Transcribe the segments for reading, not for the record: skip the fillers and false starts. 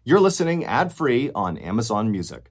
You're listening ad-free on Amazon Music.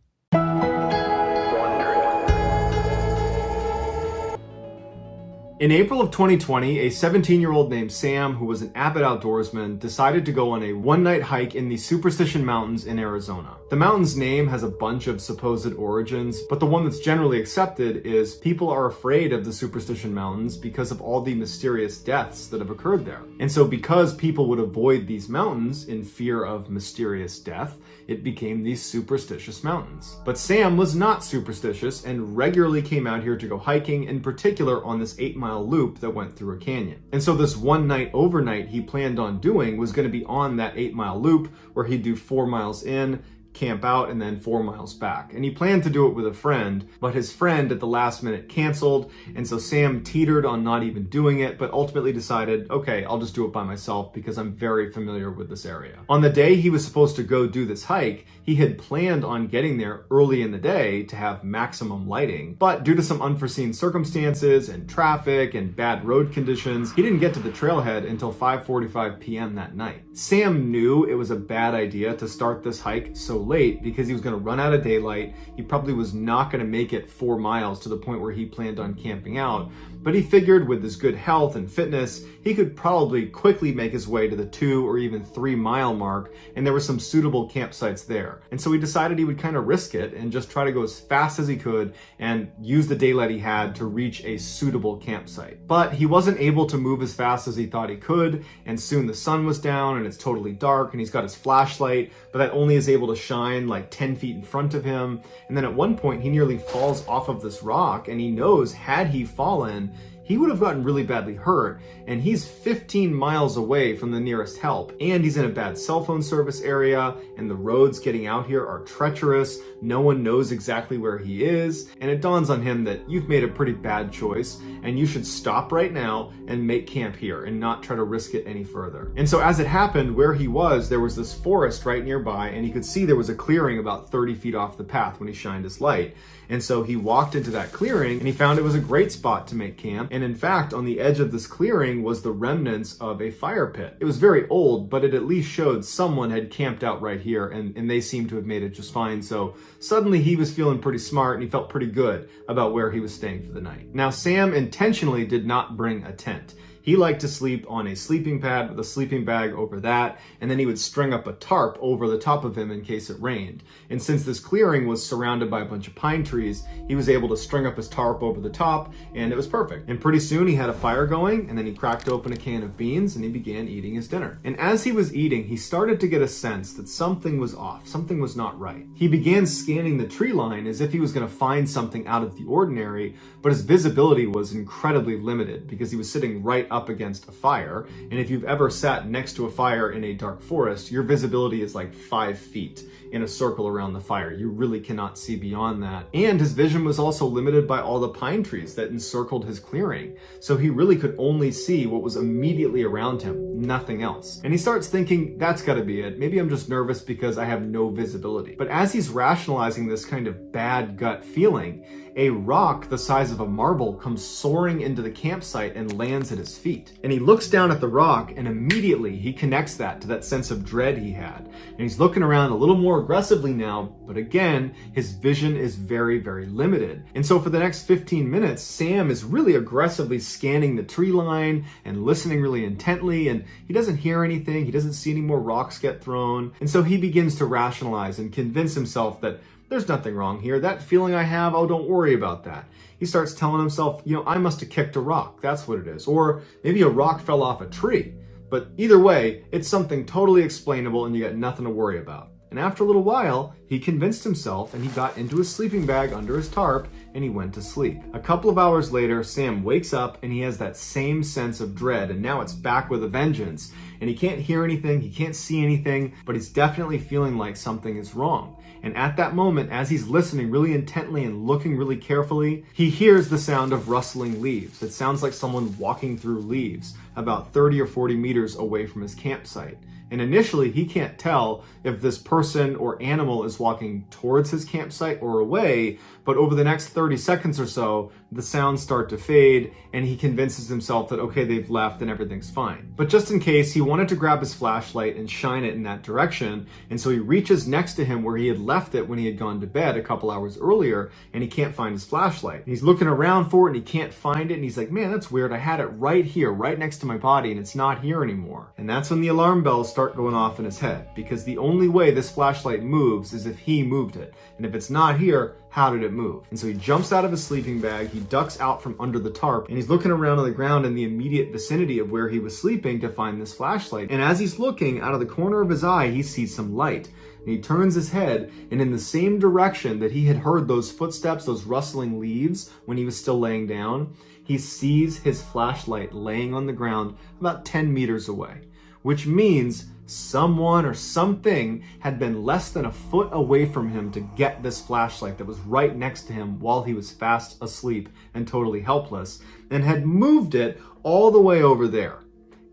In April of 2020, a 17-year-old named Sam, who was an avid outdoorsman, decided to go on a one-night hike in the Superstition Mountains in Arizona. The mountain's name has a bunch of supposed origins, but the one that's generally accepted is people are afraid of the Superstition Mountains because of all the mysterious deaths that have occurred there. And so because people would avoid these mountains in fear of mysterious death, it became these superstitious mountains. But Sam was not superstitious and regularly came out here to go hiking, in particular on this 8-mile loop that went through a canyon. And so this one night overnight he planned on doing was going to be on that 8-mile loop where he'd do 4 miles in, camp out, and then 4 miles back. And he planned to do it with a friend, but his friend at the last minute canceled, and so Sam teetered on not even doing it, but ultimately decided, okay, I'll just do it by myself because I'm very familiar with this area. On the day he was supposed to go do this hike, he had planned on getting there early in the day to have maximum lighting, but due to some unforeseen circumstances and traffic and bad road conditions, he didn't get to the trailhead until 5:45 p.m. that night. Sam knew it was a bad idea to start this hike so late because he was going to run out of daylight. He probably was not going to make it 4 miles to the point where he planned on camping out, but he figured with his good health and fitness, he could probably quickly make his way to the 2 or even 3 mile mark, and there were some suitable campsites there. And so he decided he would kind of risk it and just try to go as fast as he could and use the daylight he had to reach a suitable campsite. But he wasn't able to move as fast as he thought he could, and soon the sun was down and it's totally dark, and he's got his flashlight, but that only is able to shine like 10 feet in front of him. And then at one point he nearly falls off of this rock, and he knows had he fallen, he would have gotten really badly hurt, and he's 15 miles away from the nearest help, and he's in a bad cell phone service area, and the roads getting out here are treacherous. No one knows exactly where he is, and it dawns on him that you've made a pretty bad choice, and you should stop right now and make camp here and not try to risk it any further. And so as it happened, where he was, there was this forest right nearby, and he could see there was a clearing about 30 feet off the path when he shined his light. And so he walked into that clearing, and he found it was a great spot to make camp. And in fact, on the edge of this clearing was the remnants of a fire pit. It was very old, but it at least showed someone had camped out right here, and they seemed to have made it just fine. So suddenly he was feeling pretty smart, and he felt pretty good about where he was staying for the night. Now, Sam intentionally did not bring a tent. He liked to sleep on a sleeping pad with a sleeping bag over that, and then he would string up a tarp over the top of him in case it rained. And since this clearing was surrounded by a bunch of pine trees, he was able to string up his tarp over the top, and it was perfect. And pretty soon he had a fire going, and then he cracked open a can of beans, and he began eating his dinner. And as he was eating, he started to get a sense that something was off, something was not right. He began scanning the tree line as if he was going to find something out of the ordinary, but his visibility was incredibly limited because he was sitting right up against a fire. And if you've ever sat next to a fire in a dark forest, your visibility is like 5 feet in a circle around the fire. You really cannot see beyond that. And his vision was also limited by all the pine trees that encircled his clearing. So he really could only see what was immediately around him, nothing else. And he starts thinking, that's gotta be it. Maybe I'm just nervous because I have no visibility. But as he's rationalizing this kind of bad gut feeling, a rock the size of a marble comes soaring into the campsite and lands at his feet. And he looks down at the rock, and immediately he connects that to that sense of dread he had. And he's looking around a little more aggressively now, but again, his vision is very, very limited. And so for the next 15 minutes, Sam is really aggressively scanning the tree line and listening really intently, and he doesn't hear anything. He doesn't see any more rocks get thrown. And so he begins to rationalize and convince himself that there's nothing wrong here. That feeling I have, oh, don't worry about that. He starts telling himself, I must have kicked a rock. That's what it is. Or maybe a rock fell off a tree. But either way, it's something totally explainable and you got nothing to worry about. And after a little while, he convinced himself and he got into his sleeping bag under his tarp and he went to sleep. A couple of hours later, Sam wakes up and he has that same sense of dread, and now it's back with a vengeance. And he can't hear anything, he can't see anything, but he's definitely feeling like something is wrong. And at that moment, as he's listening really intently and looking really carefully, he hears the sound of rustling leaves. It sounds like someone walking through leaves about 30 or 40 meters away from his campsite. And initially, he can't tell if this person or animal is walking towards his campsite or away, but over the next 30 seconds or so, the sounds start to fade, and he convinces himself that, okay, they've left and everything's fine. But just in case, he wanted to grab his flashlight and shine it in that direction, and so he reaches next to him where he had left it when he had gone to bed a couple hours earlier, and he can't find his flashlight. He's looking around for it and he can't find it, and he's like, man, that's weird. I had it right here, right next to my body, and it's not here anymore. And that's when the alarm bells start going off in his head, because the only way this flashlight moves is if he moved it. And if it's not here, how did it move? And so he jumps out of his sleeping bag, he ducks out from under the tarp, and he's looking around on the ground in the immediate vicinity of where he was sleeping to find this flashlight. And as he's looking, out of the corner of his eye, he sees some light. And he turns his head, and in the same direction that he had heard those footsteps, those rustling leaves when he was still laying down, he sees his flashlight laying on the ground about 10 meters away, which means someone or something had been less than a foot away from him to get this flashlight that was right next to him while he was fast asleep and totally helpless, and had moved it all the way over there.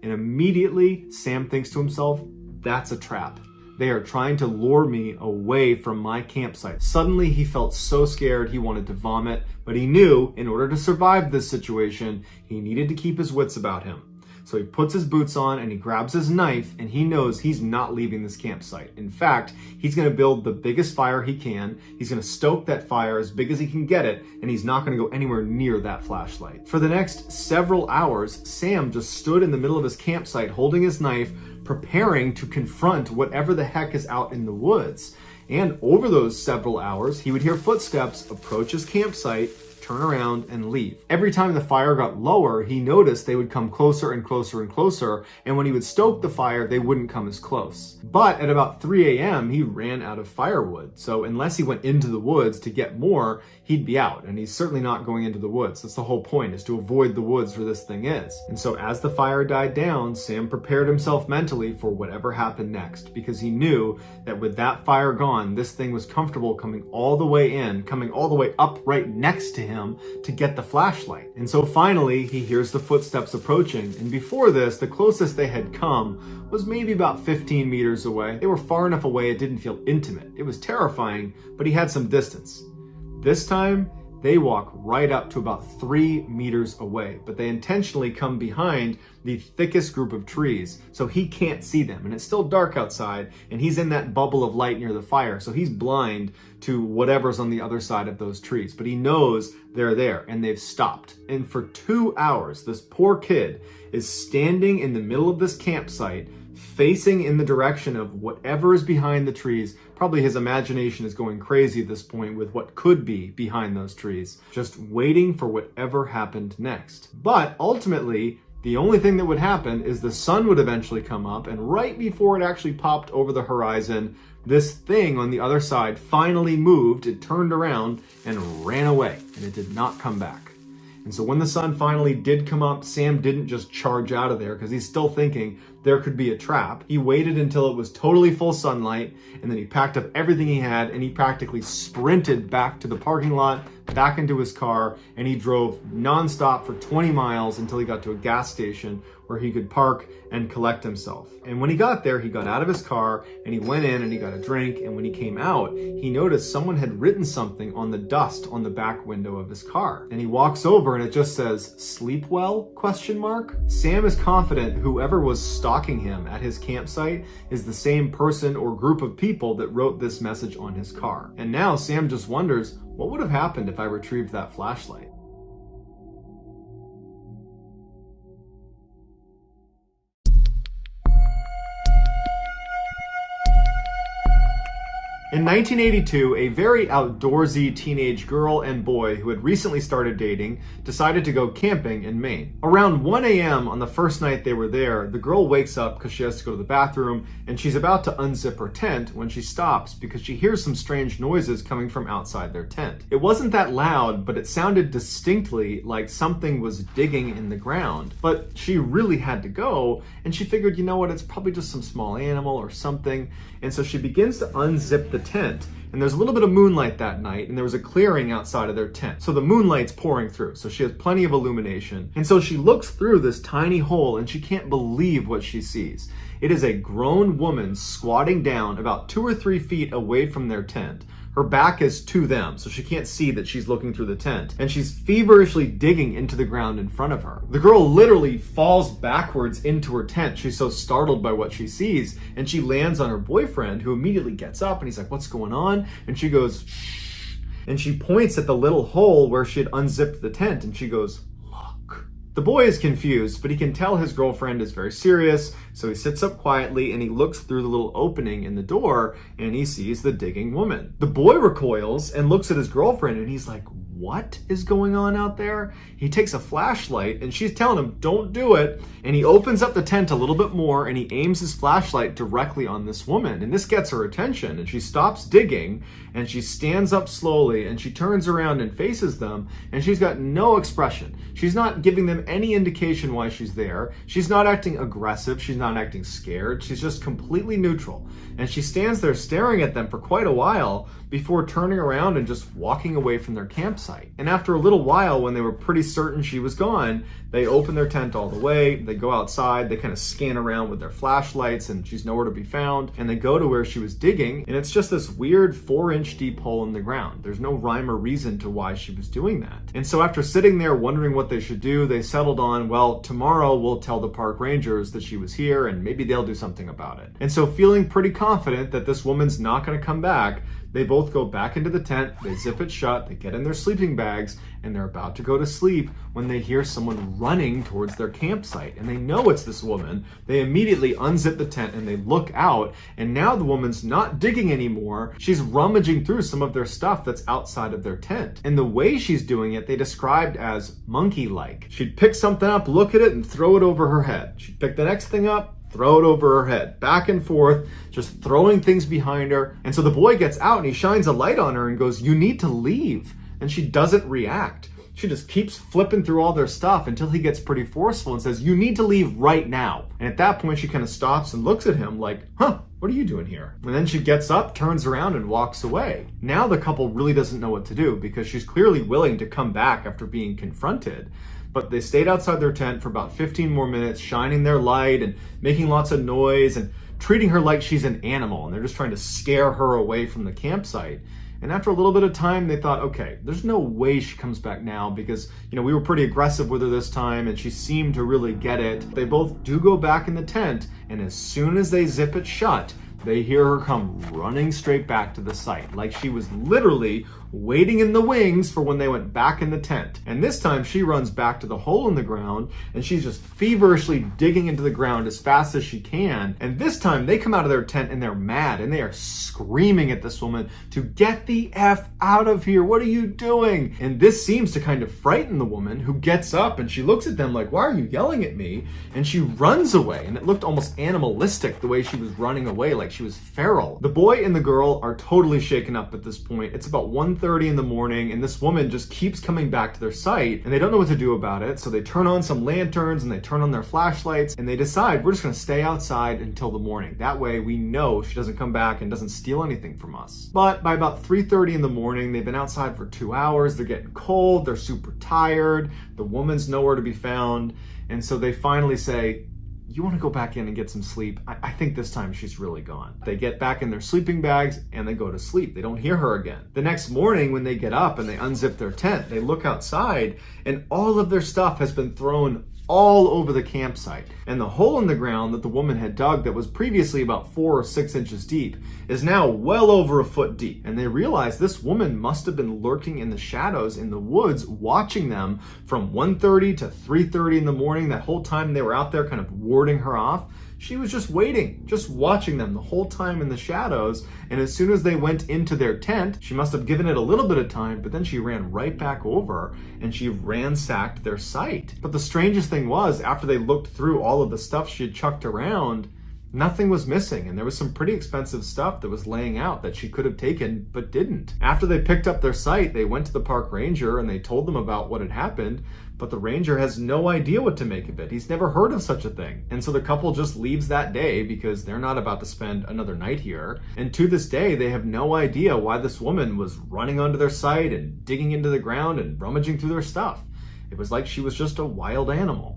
And immediately Sam thinks to himself, that's a trap. They are trying to lure me away from my campsite. Suddenly he felt so scared he wanted to vomit, but he knew in order to survive this situation, he needed to keep his wits about him. So he puts his boots on and he grabs his knife, and he knows he's not leaving this campsite. In fact, he's going to build the biggest fire he can. He's going to stoke that fire as big as he can get it, and he's not going to go anywhere near that flashlight. For the next several hours, Sam just stood in the middle of his campsite holding his knife, preparing to confront whatever the heck is out in the woods. And over those several hours, he would hear footsteps approach his campsite, turn around, and leave. Every time the fire got lower, he noticed they would come closer and closer and closer, and when he would stoke the fire, they wouldn't come as close. But at about 3 a.m., he ran out of firewood, so unless he went into the woods to get more, he'd be out, and he's certainly not going into the woods. That's the whole point, is to avoid the woods where this thing is. And so as the fire died down, Sam prepared himself mentally for whatever happened next, because he knew that with that fire gone, this thing was comfortable coming all the way in, coming all the way up right next to him to get the flashlight. And so finally, he hears the footsteps approaching, and before this, the closest they had come was maybe about 15 meters away. They were far enough away it didn't feel intimate. It was terrifying, but he had some distance. This time, they walk right up to about 3 meters away, but they intentionally come behind the thickest group of trees, so he can't see them. And it's still dark outside, and he's in that bubble of light near the fire, so he's blind to whatever's on the other side of those trees. But he knows they're there, and they've stopped. And for 2 hours, this poor kid is standing in the middle of this campsite, facing in the direction of whatever is behind the trees. Probably his imagination is going crazy at this point with what could be behind those trees, just waiting for whatever happened next. But ultimately, the only thing that would happen is the sun would eventually come up, and right before it actually popped over the horizon, this thing on the other side finally moved, it turned around and ran away, and it did not come back. And so when the sun finally did come up, Sam didn't just charge out of there because he's still thinking there could be a trap. He waited until it was totally full sunlight, and then he packed up everything he had, and he practically sprinted back to the parking lot, back into his car, and he drove nonstop for 20 miles until he got to a gas station where he could park and collect himself. And when he got there, he got out of his car and he went in and he got a drink, and when he came out, he noticed someone had written something on the dust on the back window of his car. And he walks over and it just says, "Sleep well?" ? Sam is confident whoever was stalking him at his campsite is the same person or group of people that wrote this message on his car. And now Sam just wonders, what would have happened if I retrieved that flashlight? In 1982, a very outdoorsy teenage girl and boy who had recently started dating decided to go camping in Maine. Around 1 a.m. on the first night they were there, the girl wakes up because she has to go to the bathroom, and she's about to unzip her tent when she stops because she hears some strange noises coming from outside their tent. It wasn't that loud, but it sounded distinctly like something was digging in the ground. But she really had to go, and she figured, you know what, it's probably just some small animal or something. And so she begins to unzip the tent, and there's a little bit of moonlight that night, and there was a clearing outside of their tent. So the moonlight's pouring through, so she has plenty of illumination. And so she looks through this tiny hole, and she can't believe what she sees. It is a grown woman squatting down about 2 or 3 feet away from their tent. Her back is to them, so she can't see that she's looking through the tent. And she's feverishly digging into the ground in front of her. The girl literally falls backwards into her tent. She's so startled by what she sees, and she lands on her boyfriend, who immediately gets up and he's like, "What's going on?" And she goes, "Shh." And she points at the little hole where she had unzipped the tent, and she goes, "Look." The boy is confused, but he can tell his girlfriend is very serious, so he sits up quietly and he looks through the little opening in the door and he sees the digging woman. The boy recoils and looks at his girlfriend and he's like, "What is going on out there?" He takes a flashlight and she's telling him, "Don't do it." And he opens up the tent a little bit more and he aims his flashlight directly on this woman. And this gets her attention and she stops digging and she stands up slowly and she turns around and faces them, and she's got no expression. She's not giving them any indication why she's there. She's not acting aggressive. She's not acting scared. She's just completely neutral. And she stands there staring at them for quite a while before turning around and just walking away from their campsite. And after a little while, when they were pretty certain she was gone, they open their tent all the way, they go outside, they kind of scan around with their flashlights and she's nowhere to be found, and they go to where she was digging, and it's just this weird 4-inch deep hole in the ground. There's no rhyme or reason to why she was doing that. And so after sitting there wondering what they should do, they settled on, well, tomorrow we'll tell the park rangers that she was here and maybe they'll do something about it. And so feeling pretty confident that this woman's not going to come back, they both go back into the tent, they zip it shut, they get in their sleeping bags, and they're about to go to sleep when they hear someone running towards their campsite. And they know it's this woman. They immediately unzip the tent and they look out, and now the woman's not digging anymore. She's rummaging through some of their stuff that's outside of their tent. And the way she's doing it, they described as monkey-like. She'd pick something up, look at it, and throw it over her head. She'd pick the next thing up, throw it over her head, back and forth, just throwing things behind her. And so the boy gets out and he shines a light on her and goes, "You need to leave." And she doesn't react. She just keeps flipping through all their stuff until he gets pretty forceful and says, "You need to leave right now." And at that point, she kind of stops and looks at him like, "Huh, what are you doing here?" And then she gets up, turns around, and walks away. Now the couple really doesn't know what to do because she's clearly willing to come back after being confronted. But they stayed outside their tent for about 15 more minutes, shining their light and making lots of noise and treating her like she's an animal. And they're just trying to scare her away from the campsite. And after a little bit of time, they thought, okay, there's no way she comes back now because, we were pretty aggressive with her this time and she seemed to really get it. They both do go back in the tent, and as soon as they zip it shut, they hear her come running straight back to the site, like she was literally waiting in the wings for when they went back in the tent. And this time she runs back to the hole in the ground and she's just feverishly digging into the ground as fast as she can. And this time they come out of their tent and they're mad and they are screaming at this woman to get the F out of here. What are you doing? And this seems to kind of frighten the woman, who gets up and she looks at them like, "Why are you yelling at me?" And she runs away, and it looked almost animalistic the way she was running away, like she was feral. The boy and the girl are totally shaken up at this point. It's about 1:30 in the morning and this woman just keeps coming back to their site and they don't know what to do about it. So they turn on some lanterns and they turn on their flashlights and they decide, we're just going to stay outside until the morning. That way we know she doesn't come back and doesn't steal anything from us. But by about 3:30 in the morning, they've been outside for 2 hours. They're getting cold. They're super tired. The woman's nowhere to be found. And so they finally say, "You want to go back in and get some sleep? I think this time she's really gone." They get back in their sleeping bags and they go to sleep. They don't hear her again. The next morning when they get up and they unzip their tent, they look outside and all of their stuff has been thrown all over the campsite. And the hole in the ground that the woman had dug that was previously about 4 or 6 inches deep is now well over a foot deep. And they realize this woman must have been lurking in the shadows in the woods, watching them from 1:30 to 3:30 in the morning. That whole time they were out there kind of warding her off. She was just waiting, just watching them the whole time in the shadows. And as soon as they went into their tent, she must have given it a little bit of time, but then she ran right back over and she ransacked their site. But the strangest thing was, after they looked through all of the stuff she had chucked around, nothing was missing, and there was some pretty expensive stuff that was laying out that she could have taken but didn't. After they picked up their site, they went to the park ranger and they told them about what had happened, but the ranger has no idea what to make of it. He's never heard of such a thing. And so the couple just leaves that day because they're not about to spend another night here. And to this day, they have no idea why this woman was running onto their site and digging into the ground and rummaging through their stuff. It was like she was just a wild animal.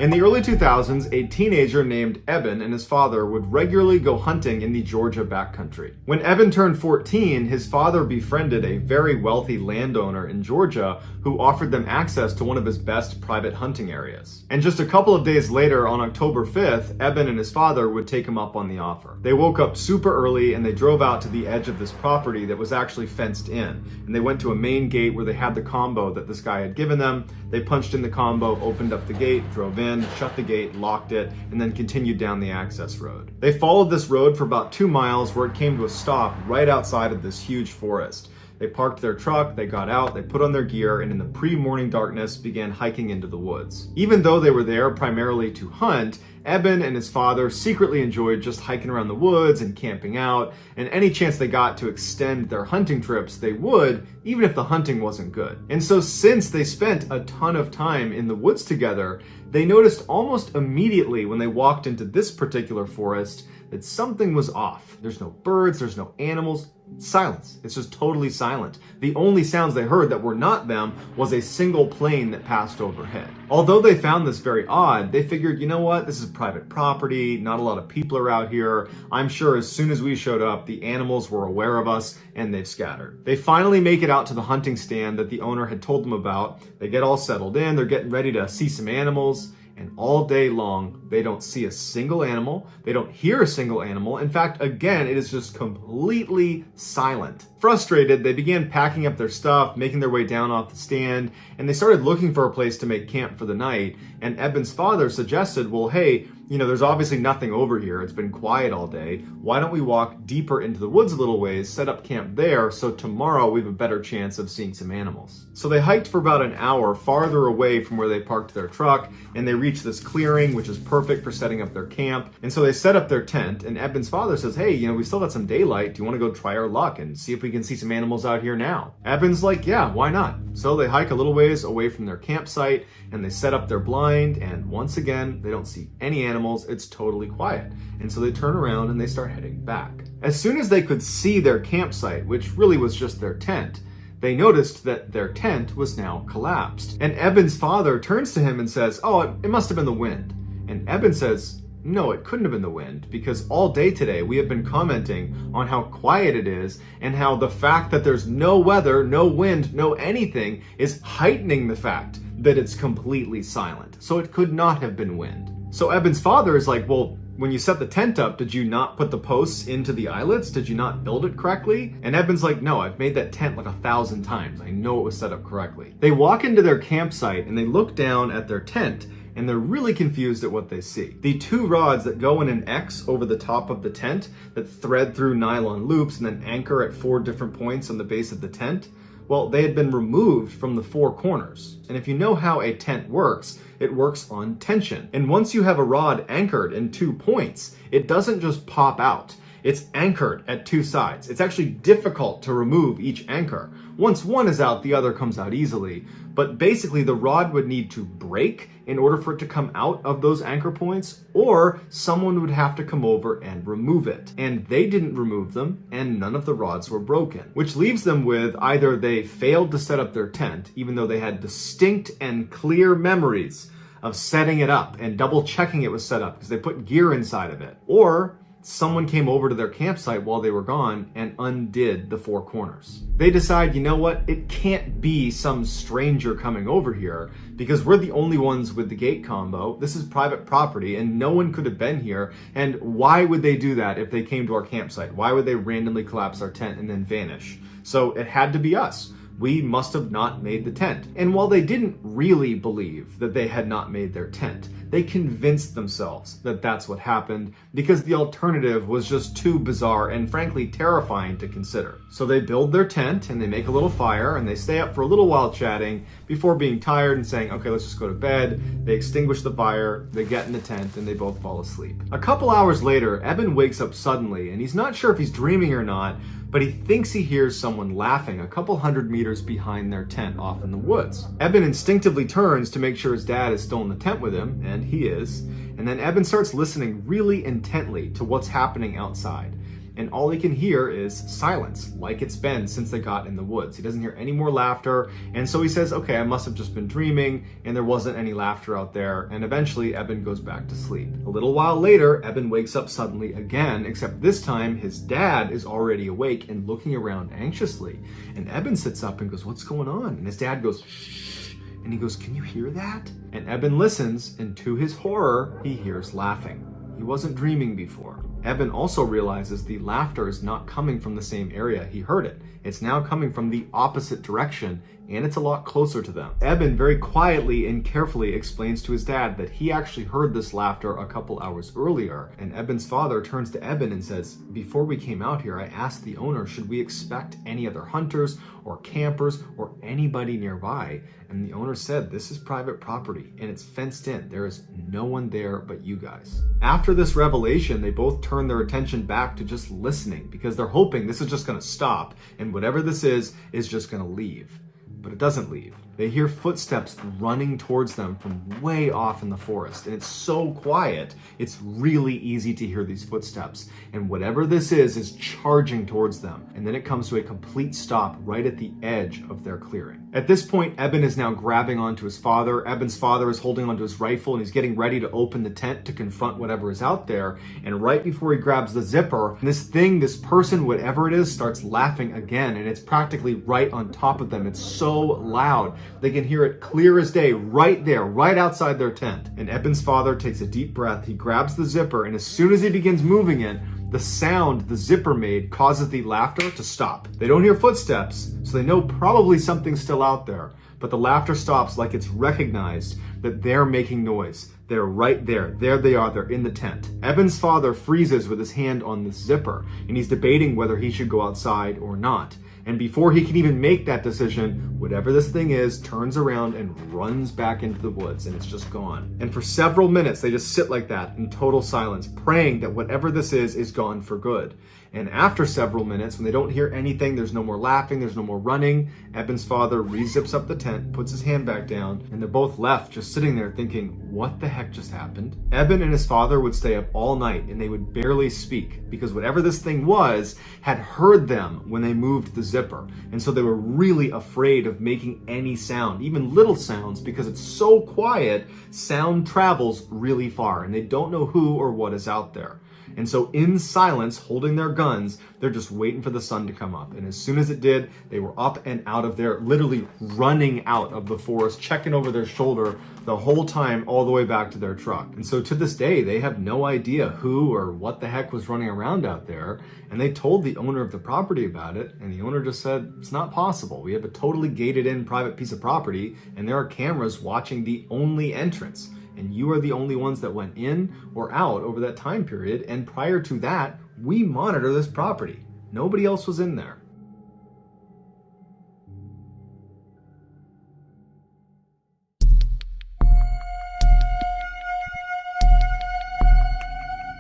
In the early 2000s, a teenager named Eben and his father would regularly go hunting in the Georgia backcountry. When Eben turned 14, his father befriended a very wealthy landowner in Georgia who offered them access to one of his best private hunting areas. And just a couple of days later, on October 5th, Eben and his father would take him up on the offer. They woke up super early and they drove out to the edge of this property that was actually fenced in. And they went to a main gate where they had the combo that this guy had given them. They punched in the combo, opened up the gate, drove in, shut the gate, locked it, and then continued down the access road. They followed this road for about 2 miles where it came to a stop right outside of this huge forest. They parked their truck, they got out, they put on their gear, and in the pre-morning darkness began hiking into the woods. Even though they were there primarily to hunt, Eben and his father secretly enjoyed just hiking around the woods and camping out, and any chance they got to extend their hunting trips, they would, even if the hunting wasn't good. And so since they spent a ton of time in the woods together, they noticed almost immediately when they walked into this particular forest that something was off. There's no birds, there's no animals, silence. It's just totally silent. The only sounds they heard that were not them was a single plane that passed overhead. Although they found this very odd, they figured, you know what, this is private property, not a lot of people are out here. I'm sure as soon as we showed up, the animals were aware of us and they've scattered. They finally make it out to the hunting stand that the owner had told them about. They get all settled in, they're getting ready to see some animals. And all day long, they don't see a single animal. They don't hear a single animal. In fact, again, it is just completely silent. Frustrated, they began packing up their stuff, making their way down off the stand, and they started looking for a place to make camp for the night. And Eben's father suggested, well, hey, there's obviously nothing over here. It's been quiet all day. Why don't we walk deeper into the woods a little ways, set up camp there, so tomorrow we have a better chance of seeing some animals. So they hiked for about an hour farther away from where they parked their truck, and they reached this clearing, which is perfect for setting up their camp. And so they set up their tent, and Eben's father says, hey, we still got some daylight. Do you want to go try our luck and see if we can see some animals out here now? Eben's like, yeah, why not? So they hike a little ways away from their campsite, and they set up their blind, and once again, they don't see any animals. It's totally quiet. And so they turn around and they start heading back. As soon as they could see their campsite, which really was just their tent, they noticed that their tent was now collapsed. And Eben's father turns to him and says, oh, it must have been the wind. And Eben says, no, it couldn't have been the wind, because all day today we have been commenting on how quiet it is and how the fact that there's no weather, no wind, no anything is heightening the fact that it's completely silent. So it could not have been wind. So Eben's father is like, well, when you set the tent up, did you not put the posts into the eyelets? Did you not build it correctly? And Eben's like, no, I've made that tent like 1,000 times. I know it was set up correctly. They walk into their campsite and they look down at their tent and they're really confused at what they see. The 2 rods that go in an X over the top of the tent that thread through nylon loops and then anchor at 4 different points on the base of the tent, well, they had been removed from the 4 corners. And if you know how a tent works, it works on tension. And once you have a rod anchored in 2 points, it doesn't just pop out. It's anchored at 2 sides. It's actually difficult to remove each anchor. Once one is out, the other comes out easily. But basically, the rod would need to break in order for it to come out of those anchor points, or someone would have to come over and remove it. And they didn't remove them, and none of the rods were broken. Which leaves them with either they failed to set up their tent, even though they had distinct and clear memories of setting it up and double checking it was set up because they put gear inside of it, or someone came over to their campsite while they were gone and undid the 4 corners. They decide, you know what, it can't be some stranger coming over here because we're the only ones with the gate combo. This is private property and no one could have been here. And why would they do that if they came to our campsite? Why would they randomly collapse our tent and then vanish? So it had to be us. We must have not made the tent. And while they didn't really believe that they had not made their tent, they convinced themselves that that's what happened because the alternative was just too bizarre and frankly terrifying to consider. So they build their tent and they make a little fire and they stay up for a little while chatting before being tired and saying, okay, let's just go to bed. They extinguish the fire, they get in the tent, and they both fall asleep. A couple hours later, Eben wakes up suddenly and he's not sure if he's dreaming or not, but he thinks he hears someone laughing a couple hundred meters behind their tent off in the woods. Eben instinctively turns to make sure his dad is still in the tent with him, and he is. And then Eben starts listening really intently to what's happening outside. and all he can hear is silence, like it's been since they got in the woods. He doesn't hear any more laughter, and so he says, okay, I must have just been dreaming, and there wasn't any laughter out there, and eventually Eben goes back to sleep. A little while later, Eben wakes up suddenly again, except this time his dad is already awake and looking around anxiously. And Eben sits up and goes, what's going on? And his dad goes, shh, and he goes, can you hear that? And Eben listens, and to his horror, he hears laughing. He wasn't dreaming before. Eben also realizes the laughter is not coming from the same area he heard it. It's now coming from the opposite direction, and it's a lot closer to them. Eben very quietly and carefully explains to his dad that he actually heard this laughter a couple hours earlier, and Eben's father turns to Eben and says, before we came out here, I asked the owner, should we expect any other hunters or campers or anybody nearby? And the owner said, this is private property and it's fenced in. There is no one there but you guys. After this revelation, they both turn their attention back to just listening because they're hoping this is just gonna stop and whatever this is just gonna leave. But it doesn't leave. They hear footsteps running towards them from way off in the forest, and it's so quiet, it's really easy to hear these footsteps. And whatever this is charging towards them. And then it comes to a complete stop right at the edge of their clearing. At this point, Eben is now grabbing onto his father. Eben's father is holding onto his rifle, and he's getting ready to open the tent to confront whatever is out there. And right before he grabs the zipper, this person, whatever it is, starts laughing again, and it's practically right on top of them. It's so loud. They can hear it clear as day right there, right outside their tent. And Eben's father takes a deep breath. He grabs the zipper, and as soon as he begins moving it, the sound the zipper made causes the laughter to stop. They don't hear footsteps, so they know probably something's still out there. But the laughter stops like it's recognized that they're making noise. They're right there. There they are. They're in the tent. Eben's father freezes with his hand on the zipper, and he's debating whether he should go outside or not. And before he can even make that decision, whatever this thing is turns around and runs back into the woods, and it's just gone. And for several minutes, they just sit like that in total silence, praying that whatever this is gone for good. And after several minutes, when they don't hear anything, there's no more laughing, there's no more running, Eben's father re-zips up the tent, puts his hand back down, and they're both left just sitting there thinking, what the heck just happened? Eben and his father would stay up all night, and they would barely speak, because whatever this thing was had heard them when they moved the zipper. And so they were really afraid of making any sound, even little sounds, because it's so quiet, sound travels really far, and they don't know who or what is out there. And so in silence, holding their guns, they're just waiting for the sun to come up. And as soon as it did, they were up and out of there, literally running out of the forest, checking over their shoulder the whole time, all the way back to their truck. And so to this day, they have no idea who or what the heck was running around out there. And they told the owner of the property about it. And the owner just said, it's not possible. We have a totally gated in private piece of property, and there are cameras watching the only entrance. And you are the only ones that went in or out over that time period. And prior to that, we monitor this property. Nobody else was in there.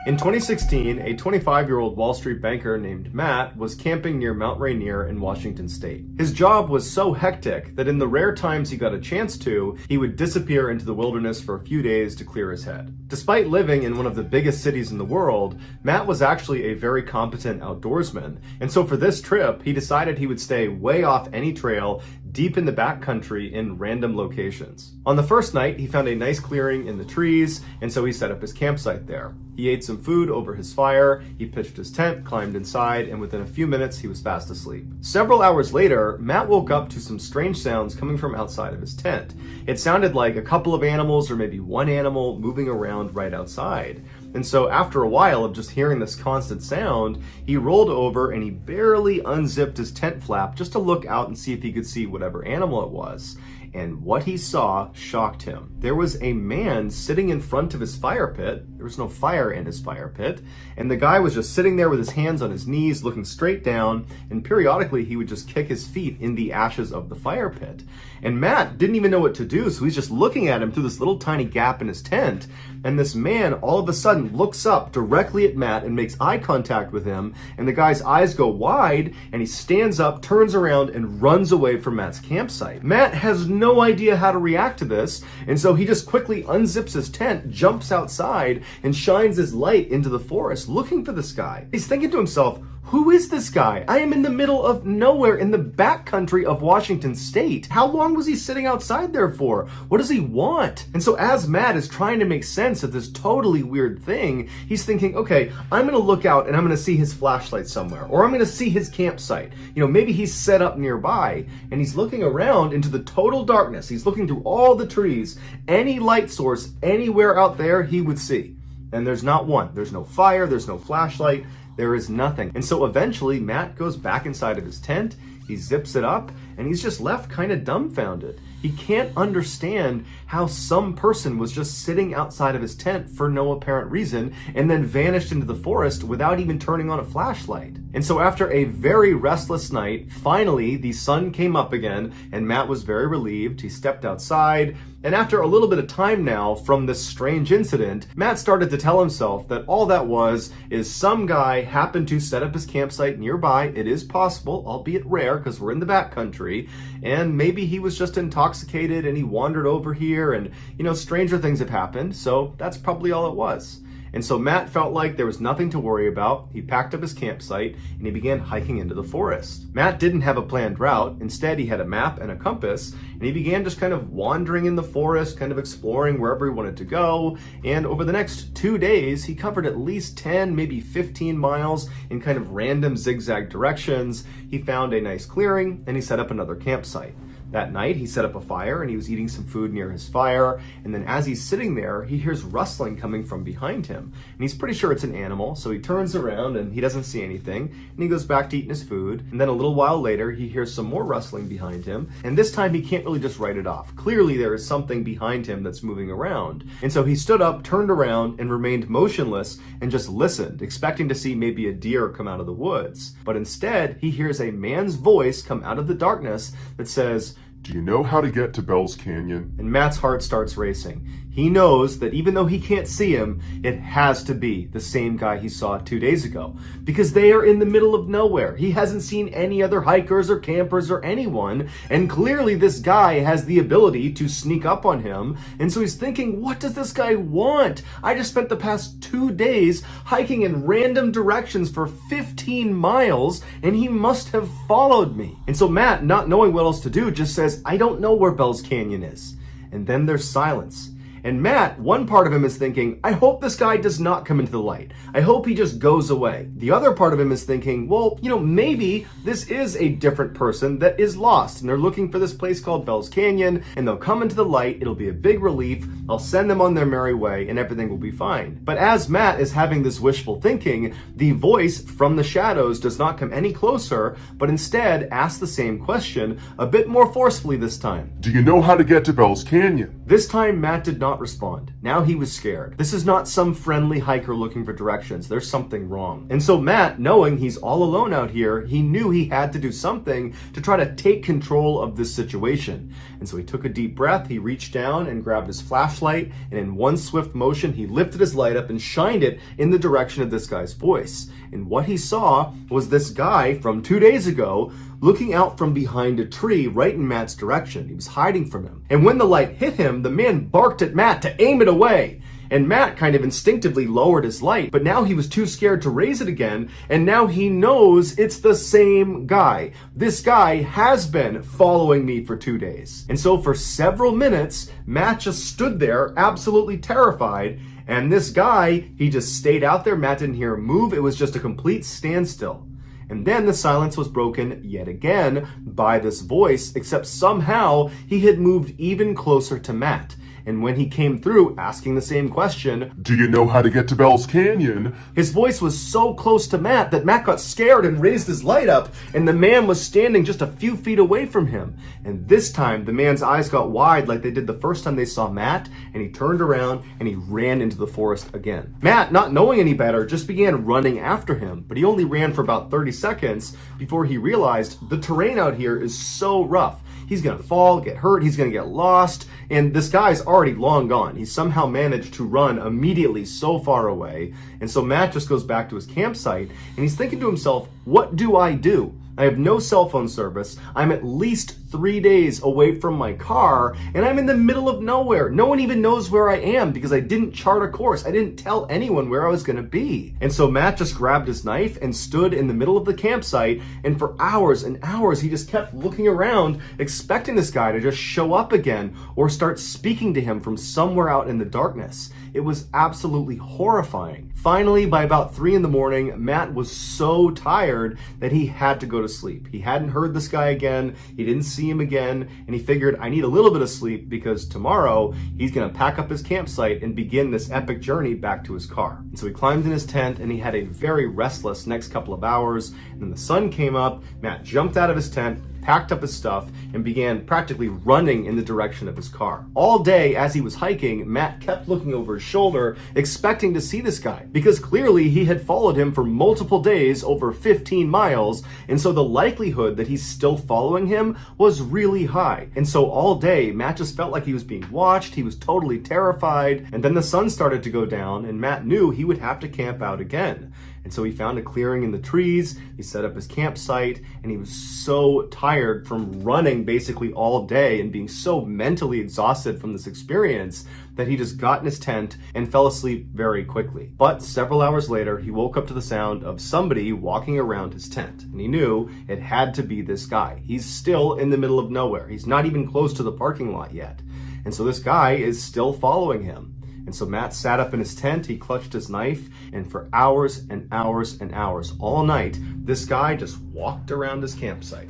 In 2016, a 25-year-old Wall Street banker named Matt was camping near Mount Rainier in Washington state. His job was so hectic that in the rare times he got a chance to, he would disappear into the wilderness for a few days to clear his head. Despite living in one of the biggest cities in the world, Matt was actually a very competent outdoorsman. And so for this trip, he decided he would stay way off any trail, deep in the backcountry in random locations. On the first night, he found a nice clearing in the trees, and so he set up his campsite there. He ate some food over his fire, he pitched his tent, climbed inside, and within a few minutes, he was fast asleep. Several hours later, Matt woke up to some strange sounds coming from outside of his tent. It sounded like a couple of animals or maybe one animal moving around right outside. And so after a while of just hearing this constant sound, he rolled over and he barely unzipped his tent flap just to look out and see if he could see whatever animal it was. And what he saw shocked him. There was a man sitting in front of his fire pit. There was no fire in his fire pit. And the guy was just sitting there with his hands on his knees, looking straight down. And periodically he would just kick his feet in the ashes of the fire pit. And Matt didn't even know what to do, so he's just looking at him through this little tiny gap in his tent. And this man all of a sudden looks up directly at Matt and makes eye contact with him. And the guy's eyes go wide and he stands up, turns around, and runs away from Matt's campsite. Matt has no idea how to react to this, and so he just quickly unzips his tent, jumps outside, and shines his light into the forest looking for this guy. He's thinking to himself, who is this guy? I am in the middle of nowhere in the backcountry of Washington State. How long was he sitting outside there for? What does he want? And so as Matt is trying to make sense of this totally weird thing, he's thinking, okay, I'm going to look out and I'm going to see his flashlight somewhere, or I'm going to see his campsite. You know, maybe he's set up nearby, and he's looking around into the total darkness. He's looking through all the trees, any light source anywhere out there he would see. And there's not one. There's no fire, there's no flashlight. There is nothing. And so eventually Matt goes back inside of his tent, he zips it up, and he's just left kind of dumbfounded. He can't understand how some person was just sitting outside of his tent for no apparent reason and then vanished into the forest without even turning on a flashlight. And so after a very restless night, finally the sun came up again and Matt was very relieved. He stepped outside, and after a little bit of time now from this strange incident, Matt started to tell himself that all that was is some guy happened to set up his campsite nearby. It is possible, albeit rare because we're in the backcountry, and maybe he was just intoxicated and he wandered over here, and you know, stranger things have happened, so that's probably all it was. And so Matt felt like there was nothing to worry about. He packed up his campsite and he began hiking into the forest. Matt didn't have a planned route. Instead, he had a map and a compass, and he began just kind of wandering in the forest, kind of exploring wherever he wanted to go. And over the next 2 days, he covered at least 10, maybe 15 miles in kind of random zigzag directions. He found a nice clearing and he set up another campsite. That night, he set up a fire and he was eating some food near his fire. And then as he's sitting there, he hears rustling coming from behind him. And he's pretty sure it's an animal, so he turns around and he doesn't see anything. And he goes back to eating his food. And then a little while later, he hears some more rustling behind him. And this time, he can't really just write it off. Clearly, there is something behind him that's moving around. And so he stood up, turned around, and remained motionless and just listened, expecting to see maybe a deer come out of the woods. But instead, he hears a man's voice come out of the darkness that says, "Do you know how to get to Bell's Canyon?" And Matt's heart starts racing. He knows that even though he can't see him, it has to be the same guy he saw 2 days ago, because they are in the middle of nowhere. He hasn't seen any other hikers or campers or anyone, and clearly this guy has the ability to sneak up on him. And so he's thinking, what does this guy want? I just spent the past 2 days hiking in random directions for 15 miles, and he must have followed me. And so Matt, not knowing what else to do, just says, I don't know where Bell's Canyon is. And then there's silence. And Matt, one part of him is thinking, I hope this guy does not come into the light. I hope he just goes away. The other part of him is thinking, well, you know, maybe this is a different person that is lost and they're looking for this place called Bell's Canyon, and they'll come into the light. It'll be a big relief. I'll send them on their merry way and everything will be fine. But as Matt is having this wishful thinking, the voice from the shadows does not come any closer, but instead asks the same question a bit more forcefully this time. "Do you know how to get to Bell's Canyon?" This time, Matt did not respond. Now he was scared. This is not some friendly hiker looking for directions. There's something wrong. And so Matt, knowing he's all alone out here, he knew he had to do something to try to take control of this situation. And so he took a deep breath, he reached down and grabbed his flashlight, and in one swift motion, he lifted his light up and shined it in the direction of this guy's voice. And what he saw was this guy from 2 days ago looking out from behind a tree right in Matt's direction. He was hiding from him. And when the light hit him, the man barked at Matt to aim it away. And Matt kind of instinctively lowered his light, but now he was too scared to raise it again, and now he knows it's the same guy. This guy has been following me for 2 days. And so for several minutes, Matt just stood there absolutely terrified, and this guy, he just stayed out there. Matt didn't hear him move. It was just a complete standstill. And then the silence was broken yet again by this voice, except somehow he had moved even closer to Matt. And when he came through asking the same question, "Do you know how to get to Bell's Canyon?" his voice was so close to Matt that Matt got scared and raised his light up, and the man was standing just a few feet away from him. And this time, the man's eyes got wide like they did the first time they saw Matt, and he turned around and he ran into the forest again. Matt, not knowing any better, just began running after him, but he only ran for about 30 seconds before he realized the terrain out here is so rough. He's gonna fall, get hurt, he's gonna get lost, and this guy's already long gone. He somehow managed to run immediately so far away. And so Matt just goes back to his campsite and he's thinking to himself, what do? I have no cell phone service. I'm at least 3 days away from my car, and I'm in the middle of nowhere. No one even knows where I am because I didn't chart a course. I didn't tell anyone where I was gonna be. And so Matt just grabbed his knife and stood in the middle of the campsite, and for hours and hours, he just kept looking around, expecting this guy to just show up again or start speaking to him from somewhere out in the darkness. It was absolutely horrifying. Finally, by about 3 in the morning, Matt was so tired that he had to go to sleep. He hadn't heard this guy again, he didn't see him again, and he figured, I need a little bit of sleep because tomorrow he's gonna pack up his campsite and begin this epic journey back to his car. And so he climbed in his tent and he had a very restless next couple of hours. And then the sun came up, Matt jumped out of his tent, packed up his stuff, and began practically running in the direction of his car. All day as he was hiking, Matt kept looking over his shoulder, expecting to see this guy, because clearly he had followed him for multiple days, over 15 miles, and so the likelihood that he's still following him was really high. And so all day, Matt just felt like he was being watched, he was totally terrified, and then the sun started to go down, and Matt knew he would have to camp out again. And so he found a clearing in the trees, he set up his campsite, and he was so tired from running basically all day and being so mentally exhausted from this experience that he just got in his tent and fell asleep very quickly. But several hours later, he woke up to the sound of somebody walking around his tent, and he knew it had to be this guy. He's still in the middle of nowhere. He's not even close to the parking lot yet. And so this guy is still following him. And so Matt sat up in his tent, he clutched his knife, and for hours and hours and hours, all night, this guy just walked around his campsite.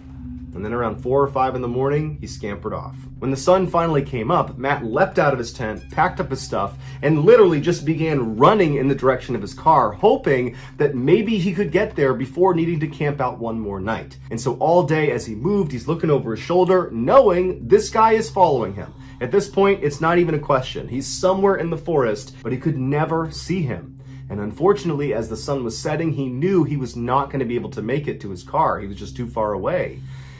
And then around 4 or 5 in the morning, he scampered off. When the sun finally came up, Matt leapt out of his tent, packed up his stuff, and literally just began running in the direction of his car, hoping that maybe he could get there before needing to camp out one more night. And so all day as he moved, he's looking over his shoulder, knowing this guy is following him. At this point, it's not even a question. He's somewhere in the forest, but he could never see him. And unfortunately, as the sun was setting, he knew he was not going to be able to make it to his car. He was just too far away.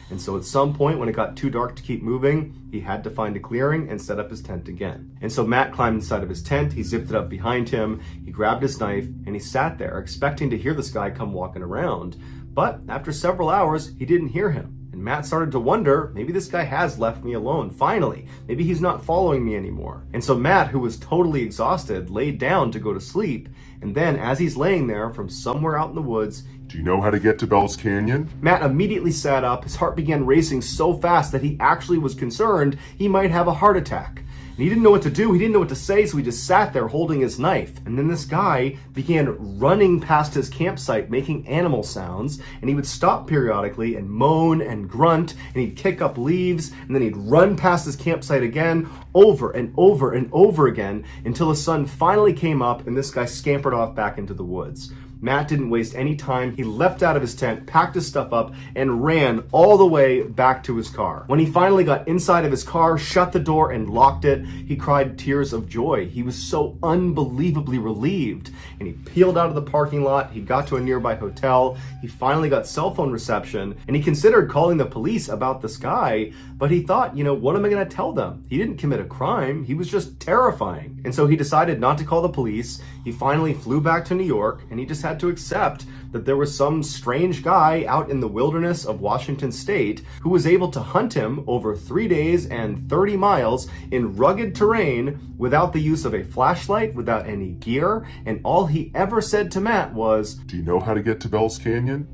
And so at some point, when it got too dark to keep moving, he had to find a clearing and set up his tent again. And so Matt climbed inside of his tent, he zipped it up behind him, he grabbed his knife, and he sat there expecting to hear this guy come walking around. But after several hours, he didn't hear him. And Matt started to wonder, maybe this guy has left me alone, finally. Maybe he's not following me anymore. And so Matt, who was totally exhausted, laid down to go to sleep. And then as he's laying there from somewhere out in the woods, Do you know how to get to Bell's Canyon? Matt immediately sat up. His heart began racing so fast that he actually was concerned he might have a heart attack. And he didn't know what to do, he didn't know what to say, so he just sat there holding his knife. And then this guy began running past his campsite, making animal sounds, and he would stop periodically and moan and grunt, and he'd kick up leaves, and then he'd run past his campsite again, over and over and over again, until the sun finally came up and this guy scampered off back into the woods. Matt didn't waste any time. He leapt out of his tent, packed his stuff up, and ran all the way back to his car. When he finally got inside of his car, shut the door, and locked it, he cried tears of joy. He was so unbelievably relieved. And he peeled out of the parking lot, he got to a nearby hotel, he finally got cell phone reception, and he considered calling the police about this guy, but he thought, what am I gonna tell them? He didn't commit a crime, he was just terrifying. And so he decided not to call the police. He finally flew back to New York, and he just had to accept that there was some strange guy out in the wilderness of Washington state who was able to hunt him over 3 days and 30 miles in rugged terrain without the use of a flashlight, without any gear, and all he ever said to Matt was, Do you know how to get to Bell's Canyon?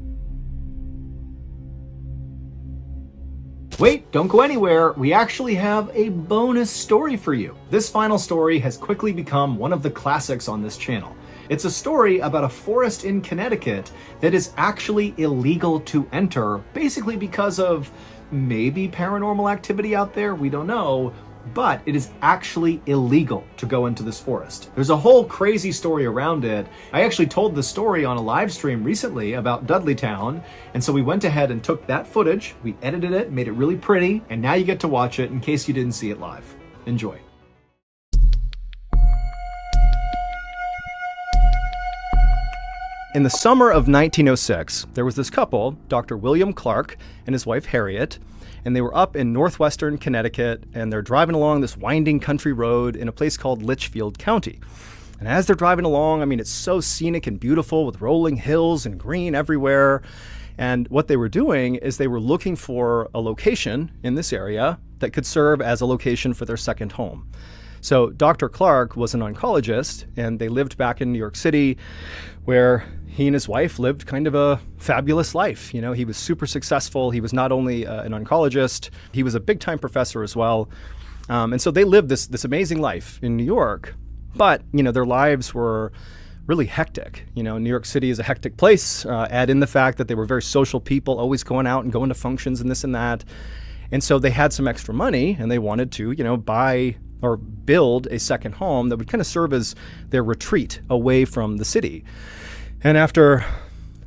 Wait, don't go anywhere. We actually have a bonus story for you. This final story has quickly become one of the classics on this channel. It's a story about a forest in Connecticut that is actually illegal to enter, basically because of maybe paranormal activity out there, we don't know, but it is actually illegal to go into this forest. There's a whole crazy story around it. I actually told the story on a live stream recently about Dudleytown, and so we went ahead and took that footage, we edited it, made it really pretty, and now you get to watch it in case you didn't see it live. Enjoy. In the summer of 1906, there was this couple, Dr. William Clark and his wife Harriet, and they were up in northwestern Connecticut, and they're driving along this winding country road in a place called Litchfield County. And as they're driving along, it's so scenic and beautiful with rolling hills and green everywhere. And what they were doing is they were looking for a location in this area that could serve as a location for their second home. So Dr. Clark was an oncologist, and they lived back in New York City, where he and his wife lived kind of a fabulous life. You know, he was super successful. He was not only an oncologist, he was a big-time professor as well. And so they lived this amazing life in New York. But, you know, their lives were really hectic. You know, New York City is a hectic place. Add in the fact that they were very social people, always going out and going to functions and this and that. And so they had some extra money, and they wanted to, you know, buy or build a second home that would kind of serve as their retreat away from the city. And after,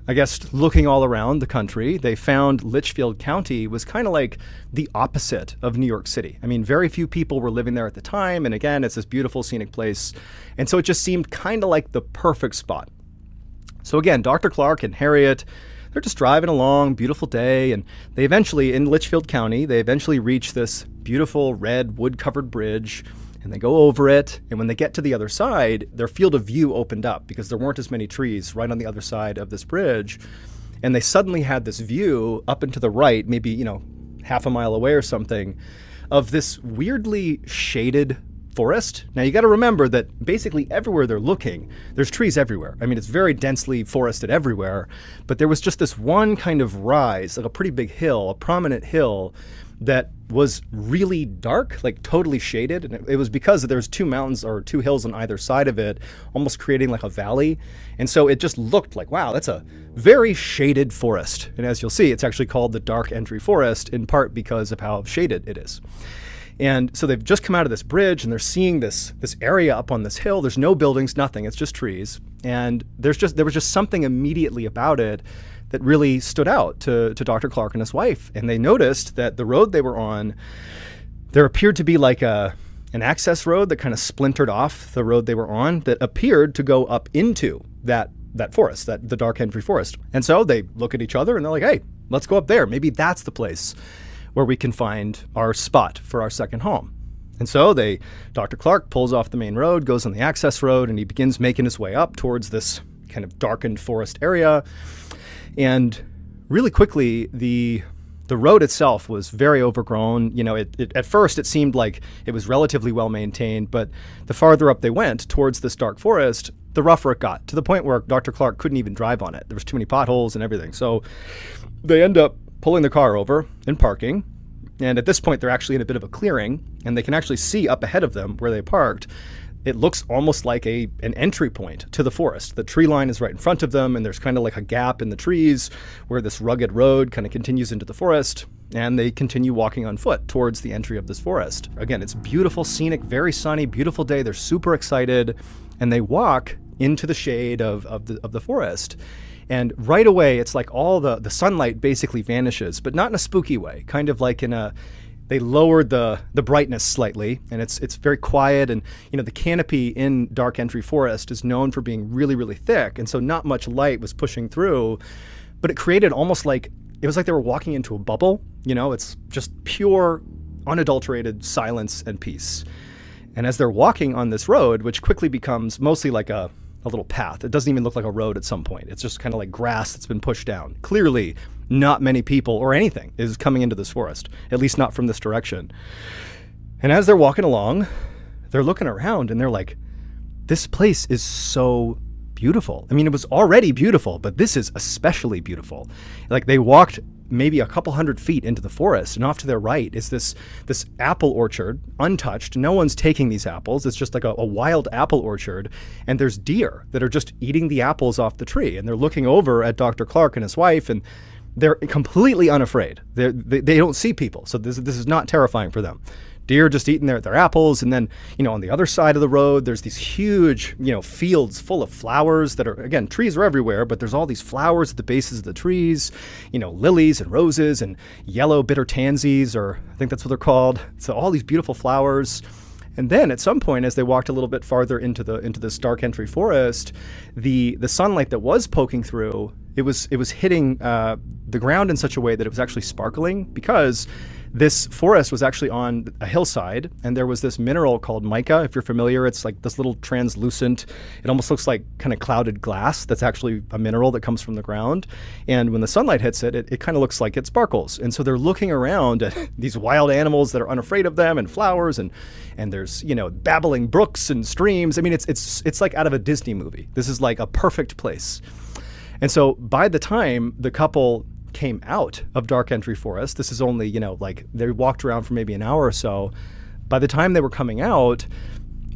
I guess, looking all around the country, they found Litchfield County was kind of like the opposite of New York City. I mean, very few people were living there at the time. And again, it's this beautiful scenic place. And so it just seemed kind of like the perfect spot. So again, Dr. Clark and Harriet, they're just driving along, beautiful day, and they eventually, in Litchfield County, they eventually reach this beautiful red wood-covered bridge, and they go over it, and when they get to the other side, their field of view opened up because there weren't as many trees right on the other side of this bridge, and they suddenly had this view up and to the right, maybe, you know, half a mile away or something, of this weirdly shaded forest. Now you got to remember that basically everywhere they're looking, there's trees everywhere. I mean, it's very densely forested everywhere, but there was just this one kind of rise, like a pretty big hill, a prominent hill that was really dark, like totally shaded. And it was because there's two mountains or two hills on either side of it, almost creating like a valley. And so it just looked like, wow, that's a very shaded forest. And as you'll see, it's actually called the Dark Entry Forest, in part because of how shaded it is. And so they've just come out of this bridge, and they're seeing this area up on this hill. There's no buildings, nothing. It's just trees. And there was just something immediately about it that really stood out to Dr. Clark and his wife. And they noticed that the road they were on, there appeared to be like an access road that kind of splintered off the road they were on that appeared to go up into that forest, the Dark Entry Forest. And so they look at each other and they're like, hey, let's go up there. Maybe that's the place where we can find our spot for our second home. And so Dr. Clark pulls off the main road, goes on the access road, and he begins making his way up towards this kind of darkened forest area. And really quickly, the road itself was very overgrown. You know, at first it seemed like it was relatively well maintained, but the farther up they went towards this dark forest, the rougher it got, to the point where Dr. Clark couldn't even drive on it. There was too many potholes and everything. So they end up pulling the car over and parking. And at this point, they're actually in a bit of a clearing, and they can actually see up ahead of them where they parked. It looks almost like an entry point to the forest. The tree line is right in front of them, and there's kind of like a gap in the trees where this rugged road kind of continues into the forest, and they continue walking on foot towards the entry of this forest. Again, it's beautiful, scenic, very sunny, beautiful day. They're super excited, and they walk into the shade of the forest. And right away, it's like all the sunlight basically vanishes, but not in a spooky way, kind of like they lowered the brightness slightly, and it's very quiet. And, you know, the canopy in Dark Entry Forest is known for being really, really thick. And so not much light was pushing through, but it created almost like, it was like they were walking into a bubble. You know, it's just pure, unadulterated silence and peace. And as they're walking on this road, which quickly becomes mostly like a little path. It doesn't even look like a road at some point. It's just kind of like grass that's been pushed down. Clearly, not many people or anything is coming into this forest, at least not from this direction. And as they're walking along, they're looking around and they're like, this place is so beautiful. I mean, it was already beautiful, but this is especially beautiful. Like, they walked maybe a couple hundred feet into the forest, and off to their right is this apple orchard, untouched. No one's taking these apples. It's just like a wild apple orchard, and there's deer that are just eating the apples off the tree, and they're looking over at Dr. Clark and his wife, and they're completely unafraid. They don't see people, so this is not terrifying for them. Deer just eating their apples. And then, you know, on the other side of the road, there's these huge, you know, fields full of flowers that are, again, trees are everywhere, but there's all these flowers at the bases of the trees, you know, lilies and roses and yellow bitter tansies, or I think that's what they're called. So all these beautiful flowers. And then at some point, as they walked a little bit farther into this Dark Entry Forest, the sunlight that was poking through, it was hitting the ground in such a way that it was actually sparkling, because This forest was actually on a hillside, and there was this mineral called mica. If you're familiar, it's like this little translucent, it almost looks like kind of clouded glass. That's actually a mineral that comes from the ground. And when the sunlight hits it, it kind of looks like it sparkles. And so they're looking around at these wild animals that are unafraid of them, and flowers, and there's, babbling brooks and streams. I mean, it's like out of a Disney movie. This is like a perfect place. And so by the time the couple came out of Dark Entry Forest, this is only, like they walked around for maybe an hour or so. By the time they were coming out,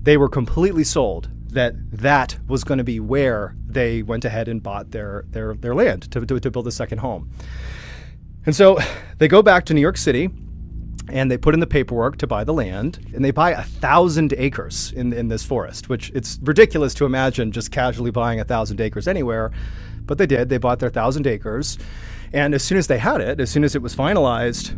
they were completely sold that was going to be where they went ahead and bought their land to build a second home. And so they go back to New York City, and they put in the paperwork to buy the land, and they buy 1,000 acres in this forest, which it's ridiculous to imagine just casually buying 1,000 acres anywhere. But they did. They bought their 1,000 acres. And as soon as they had it, as soon as it was finalized,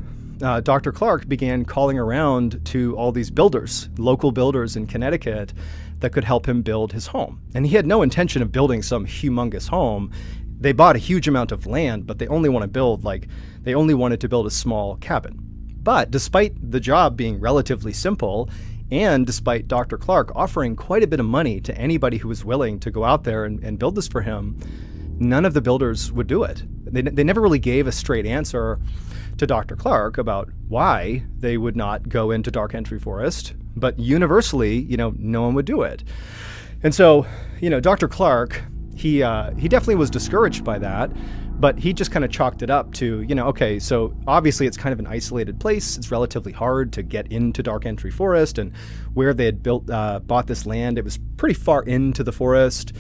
Dr. Clark began calling around to all these builders, local builders in Connecticut, that could help him build his home. And he had no intention of building some humongous home. They bought a huge amount of land, but they only wanted to build a small cabin. But despite the job being relatively simple, and despite Dr. Clark offering quite a bit of money to anybody who was willing to go out there and build this for him, none of the builders would do it. They never really gave a straight answer to Dr. Clark about why they would not go into Dark Entry Forest, but universally, no one would do it. And so, Dr. Clark, he definitely was discouraged by that, but he just kind of chalked it up to, okay, so obviously it's kind of an isolated place. It's relatively hard to get into Dark Entry Forest, and where they had bought this land, it was pretty far into the forest.